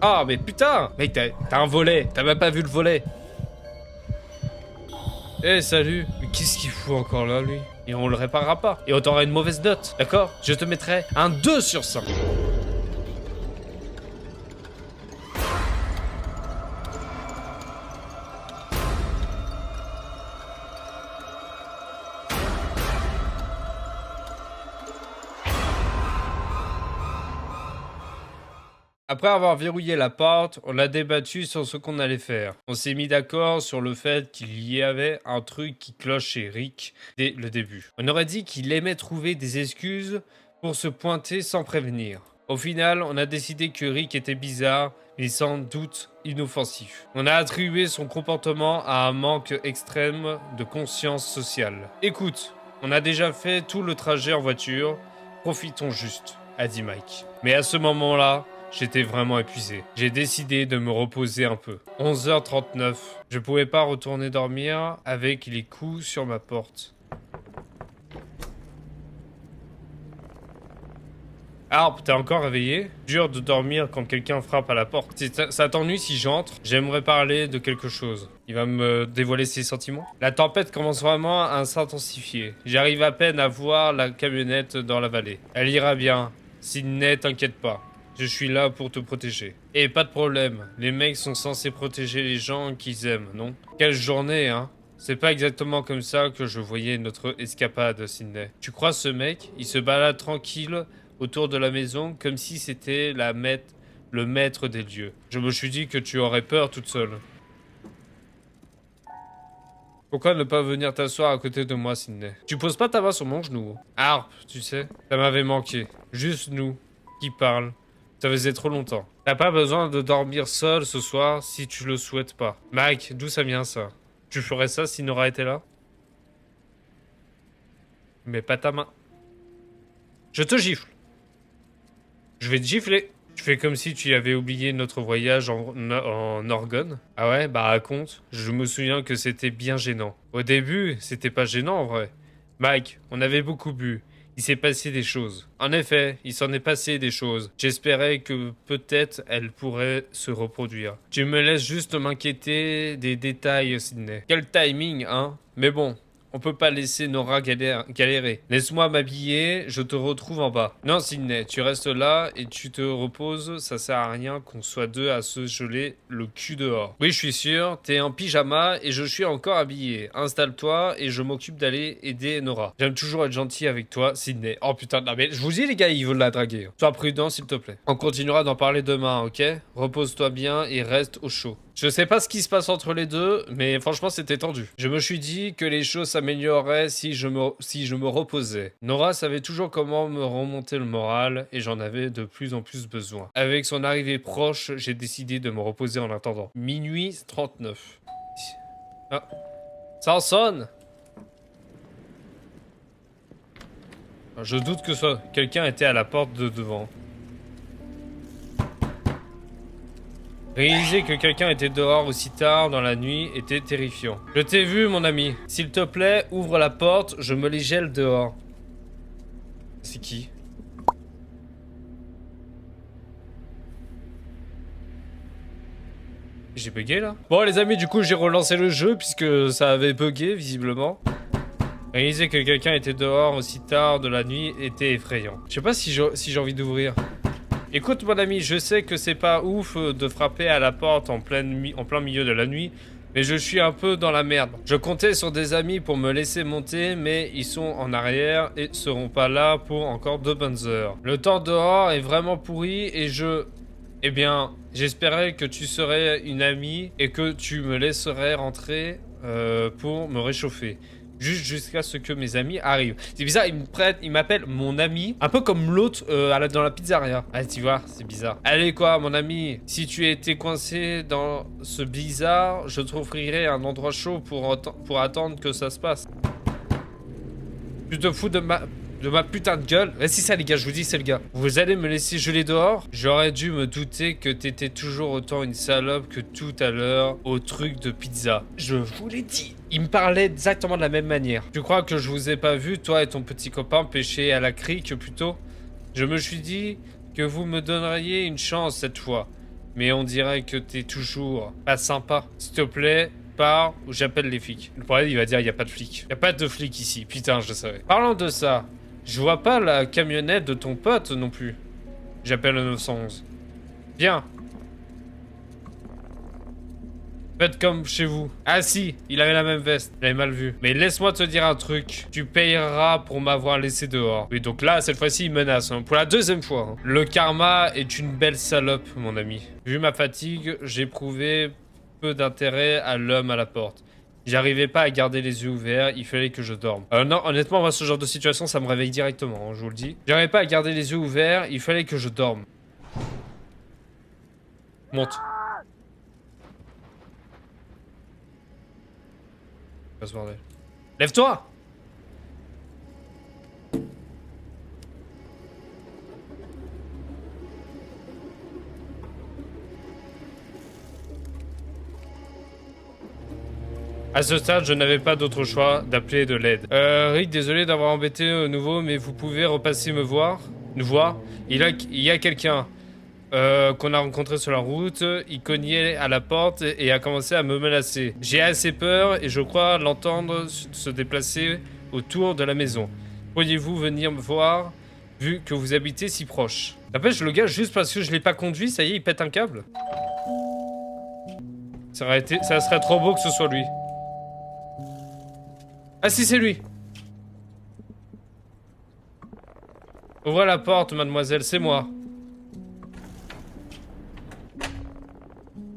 Ah, mais putain! Mec, t'as un volet. T'as même pas vu le volet. Eh, salut. Mais qu'est-ce qu'il fout encore là, lui? Et on le réparera pas. Et on t'aura une mauvaise note, d'accord? Je te mettrai un 2 sur 5. Après avoir verrouillé la porte, on a débattu sur ce qu'on allait faire. On s'est mis d'accord sur le fait qu'il y avait un truc qui cloche chez Rick dès le début. On aurait dit qu'il aimait trouver des excuses pour se pointer sans prévenir. Au final, on a décidé que Rick était bizarre, mais sans doute inoffensif. On a attribué son comportement à un manque extrême de conscience sociale. Écoute, on a déjà fait tout le trajet en voiture, profitons juste, a dit Mike. Mais à ce moment-là, j'étais vraiment épuisé. J'ai décidé de me reposer un peu. 11h39. Je pouvais pas retourner dormir avec les coups sur ma porte. Harp, t'es encore réveillé? Dur de dormir quand quelqu'un frappe à la porte. Si ça t'ennuie si j'entre? J'aimerais parler de quelque chose. Il va me dévoiler ses sentiments? La tempête commence vraiment à s'intensifier. J'arrive à peine à voir la camionnette dans la vallée. Elle ira bien. Sydney, t'inquiète pas. Je suis là pour te protéger. Et pas de problème, les mecs sont censés protéger les gens qu'ils aiment, non? Quelle journée, hein? C'est pas exactement comme ça que je voyais notre escapade, Sydney. Tu crois ce mec? Il se balade tranquille autour de la maison comme si c'était le maître des lieux. Je me suis dit que tu aurais peur toute seule. Pourquoi ne pas venir t'asseoir à côté de moi, Sydney? Tu poses pas ta main sur mon genou. Harp, tu sais, ça m'avait manqué. Juste nous, qui parlent. Ça faisait trop longtemps. T'as pas besoin de dormir seul ce soir si tu le souhaites pas. Mike, d'où ça vient ça? Tu ferais ça si Nora était là? Mais pas ta main. Je te gifle. Je vais te gifler. Tu fais comme si tu avais oublié notre voyage en Oregon. Ah ouais, bah raconte. Je me souviens que c'était bien gênant. Au début, c'était pas gênant en vrai. Mike, on avait beaucoup bu. Il s'est passé des choses. En effet, il s'en est passé des choses. J'espérais que peut-être elles pourraient se reproduire. Tu me laisses juste m'inquiéter des détails, Sydney. Quel timing, hein? Mais bon, on peut pas laisser Nora galérer. Laisse-moi m'habiller, je te retrouve en bas. Non, Sydney, tu restes là et tu te reposes. Ça sert à rien qu'on soit deux à se geler le cul dehors. Oui, je suis sûr, t'es en pyjama et je suis encore habillé. Installe-toi et je m'occupe d'aller aider Nora. J'aime toujours être gentil avec toi, Sydney. Oh putain, non mais je vous dis les gars, ils veulent la draguer. Sois prudent s'il te plaît. On continuera d'en parler demain, ok? Repose-toi bien et reste au chaud. Je sais pas ce qui se passe entre les deux, mais franchement c'était tendu. Je me suis dit que les choses s'amélioreraient si je me reposais. Nora savait toujours comment me remonter le moral et j'en avais de plus en plus besoin. Avec son arrivée proche, j'ai décidé de me reposer en attendant. Minuit 39. Ah, ça en sonne. Je doute que quelqu'un était à la porte de devant. Réaliser que quelqu'un était dehors aussi tard dans la nuit était terrifiant. Je t'ai vu, mon ami. S'il te plaît, ouvre la porte, je me les gèle dehors. C'est qui? J'ai bugué là? Bon les amis, du coup j'ai relancé le jeu puisque ça avait bugué visiblement. Réaliser que quelqu'un était dehors aussi tard de la nuit était effrayant. Je sais pas si j'ai envie d'ouvrir. Écoute mon ami, je sais que c'est pas ouf de frapper à la porte en plein milieu de la nuit, mais je suis un peu dans la merde. Je comptais sur des amis pour me laisser monter, mais ils sont en arrière et seront pas là pour encore 2 bonnes heures. Le temps dehors est vraiment pourri et Eh bien, j'espérais que tu serais une amie et que tu me laisserais rentrer pour me réchauffer. Juste jusqu'à ce que mes amis arrivent. C'est bizarre, il m'appelle mon ami, un peu comme l'autre dans la pizzeria. Ah, tu vois, c'est bizarre. Allez quoi, mon ami, si tu étais coincé dans ce blizzard, je t'offrirai un endroit chaud pour attendre que ça se passe. Tu te fous de ma putain de gueule. Ouais, c'est ça les gars, je vous dis c'est le gars. Vous allez me laisser geler dehors? J'aurais dû me douter que t'étais toujours autant une salope que tout à l'heure au truc de pizza. Je vous l'ai dit. Il me parlait exactement de la même manière. Tu crois que je vous ai pas vu, toi et ton petit copain, pêcher à la crique plutôt? Je me suis dit que vous me donneriez une chance cette fois. mais on dirait que t'es toujours pas sympa. S'il te plaît, pars ou j'appelle les flics. Le problème, il va dire, il y a pas de flics. Il y a pas de flics ici. Putain, je le savais. Parlant de ça, je vois pas la camionnette de ton pote non plus. J'appelle le 911. Viens. Faites comme chez vous. Ah si, il avait la même veste. J'avais mal vu. Mais laisse-moi te dire un truc. Tu payeras pour m'avoir laissé dehors. Oui, donc là, cette fois-ci, il menace. Hein. Pour la deuxième fois. Hein. Le karma est une belle salope, mon ami. Vu ma fatigue, j'éprouvais peu d'intérêt à l'homme à la porte. J'arrivais pas à garder les yeux ouverts, il fallait que je dorme. Non, honnêtement, moi, ce genre de situation, ça me réveille directement, hein, je vous le dis. J'arrivais pas à garder les yeux ouverts, il fallait que je dorme. Monte. Pas ce bordel. Lève-toi! À ce stade, je n'avais pas d'autre choix d'appeler de l'aide. Rick, désolé d'avoir embêté nouveau, mais vous pouvez repasser me voir? Nous voir? Il y a quelqu'un qu'on a rencontré sur la route. Il cognait à la porte et a commencé à me menacer. J'ai assez peur et je crois l'entendre se déplacer autour de la maison. Pourriez-vous venir me voir, vu que vous habitez si proche? N'empêche, le gars, juste parce que je l'ai pas conduit, ça y est, il pète un câble. Ça serait trop beau que ce soit lui. Ah si, c'est lui. Ouvrez la porte, mademoiselle, c'est moi.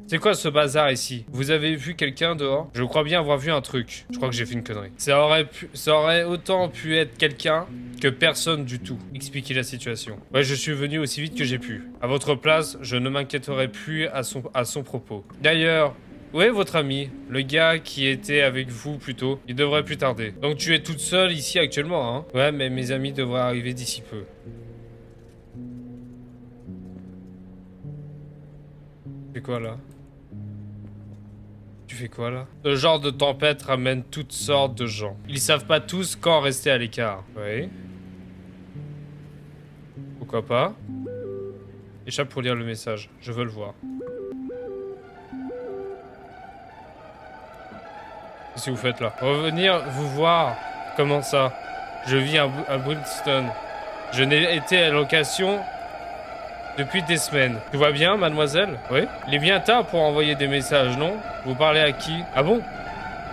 C'est quoi ce bazar ici? Vous avez vu quelqu'un dehors? Je crois bien avoir vu un truc. Je crois que j'ai fait une connerie. Ça aurait autant pu être quelqu'un que personne du tout. Expliquez la situation. Ouais, je suis venu aussi vite que j'ai pu. À votre place, je ne m'inquiéterai plus à son propos. D'ailleurs, où est votre ami? Le gars qui était avec vous plus tôt. Il devrait plus tarder. Donc tu es toute seule ici actuellement, hein? Ouais, mais mes amis devraient arriver d'ici peu. C'est quoi là? Tu fais quoi là? Ce genre de tempête ramène toutes sortes de gens. Ils savent pas tous quand rester à l'écart. Oui. Pourquoi pas? Échappe pour lire le message. Je veux le voir. Qu'est-ce que vous faites là? Revenir vous voir. Comment ça? Je vis à Brixton. Je n'ai été à location depuis des semaines. Tout va bien, mademoiselle? Oui. Il est bien tard pour envoyer des messages, non? Vous parlez à qui? Ah bon?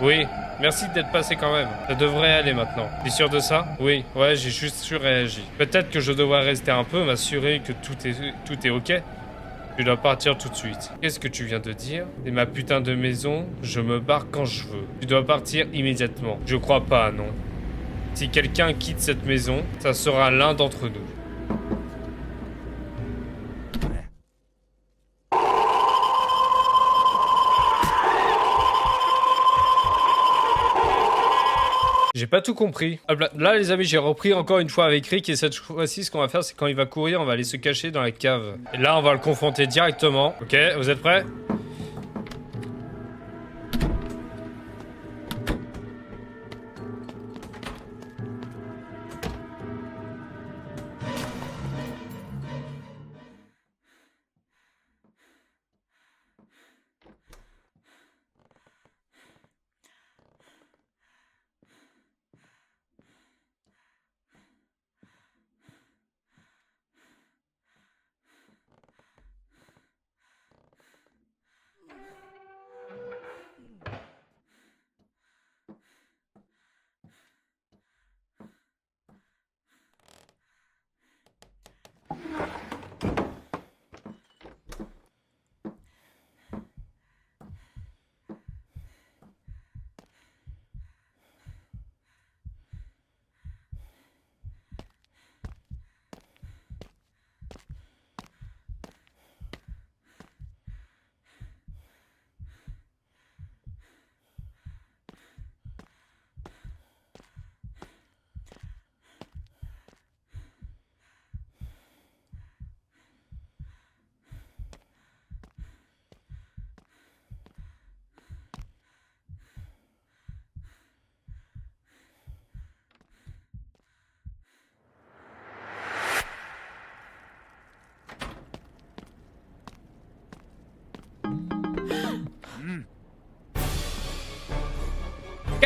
Oui. Merci d'être passé quand même. Ça devrait aller maintenant. T'es sûr de ça? Oui. Ouais, j'ai juste surréagi. Peut-être que je devrais rester un peu, m'assurer que tout est ok. Tu dois partir tout de suite. Qu'est-ce que tu viens de dire? C'est ma putain de maison, je me barre quand je veux. Tu dois partir immédiatement. Je crois pas, non. Si quelqu'un quitte cette maison, ça sera l'un d'entre nous. J'ai pas tout compris. Hop là, les amis, j'ai repris encore une fois avec Rick et cette fois-ci, ce qu'on va faire, c'est quand il va courir, on va aller se cacher dans la cave. Et là, on va le confronter directement. Ok, vous êtes prêts?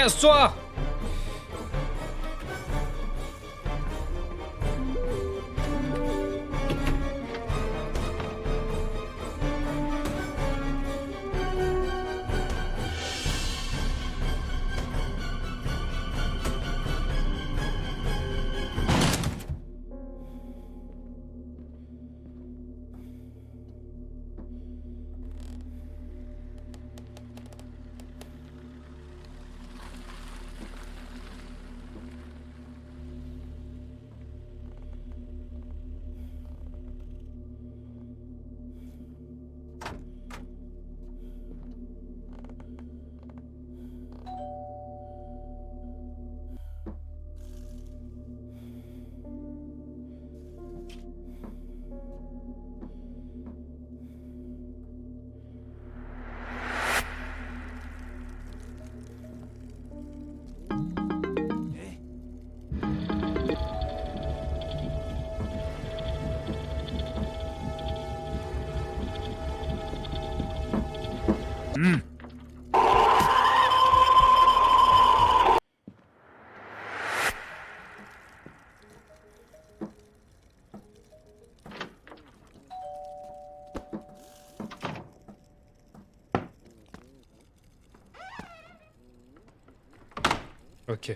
Casse-toi! Ok.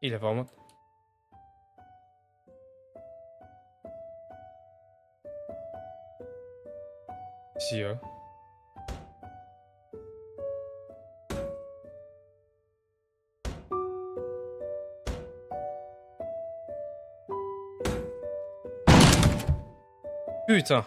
Il a vraiment... Si, hein. Putain.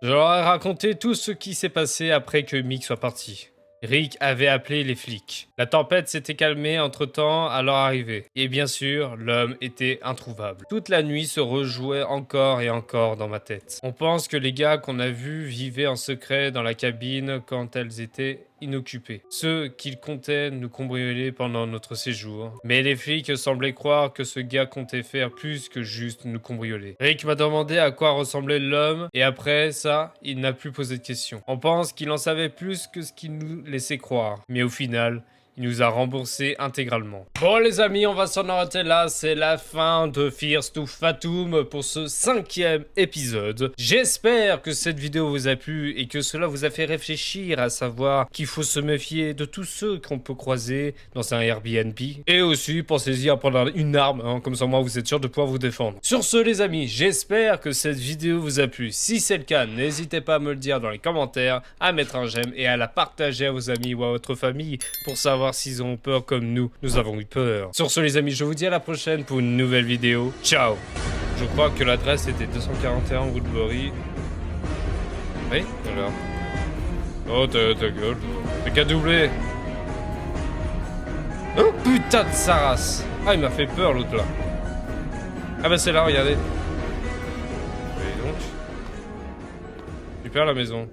Je leur ai raconté tout ce qui s'est passé après que Mick soit parti. Rick avait appelé les flics. La tempête s'était calmée entre-temps à leur arrivée. Et bien sûr, l'homme était introuvable. Toute la nuit se rejouait encore et encore dans ma tête. On pense que les gars qu'on a vus vivaient en secret dans la cabine quand elles étaient inoccupés. Ceux qu'ils comptaient nous cambrioler pendant notre séjour. Mais les flics semblaient croire que ce gars comptait faire plus que juste nous cambrioler. Rick m'a demandé à quoi ressemblait l'homme et après ça, il n'a plus posé de questions. On pense qu'il en savait plus que ce qu'il nous laissait croire. Mais au final, il nous a remboursé intégralement. Bon les amis, on va s'en arrêter là. C'est la fin de Fears to Fatum pour ce 5e épisode. J'espère que cette vidéo vous a plu et que cela vous a fait réfléchir à savoir qu'il faut se méfier de tous ceux qu'on peut croiser dans un Airbnb. Et aussi, pensez-y à prendre une arme, hein, comme ça moi vous êtes sûr de pouvoir vous défendre. Sur ce les amis, j'espère que cette vidéo vous a plu. Si c'est le cas, n'hésitez pas à me le dire dans les commentaires, à mettre un j'aime et à la partager à vos amis ou à votre famille pour savoir s'ils ont peur comme nous avons eu peur. Sur ce les amis, je vous dis à la prochaine pour une nouvelle vidéo. Ciao. Je crois que l'adresse était 241 Woodbury. Oui, alors. Oh ta gueule. T'as qu'à doubler. Oh putain de sa race. Ah il m'a fait peur l'autre là. Ah bah c'est là, regardez. Et donc. Super la maison.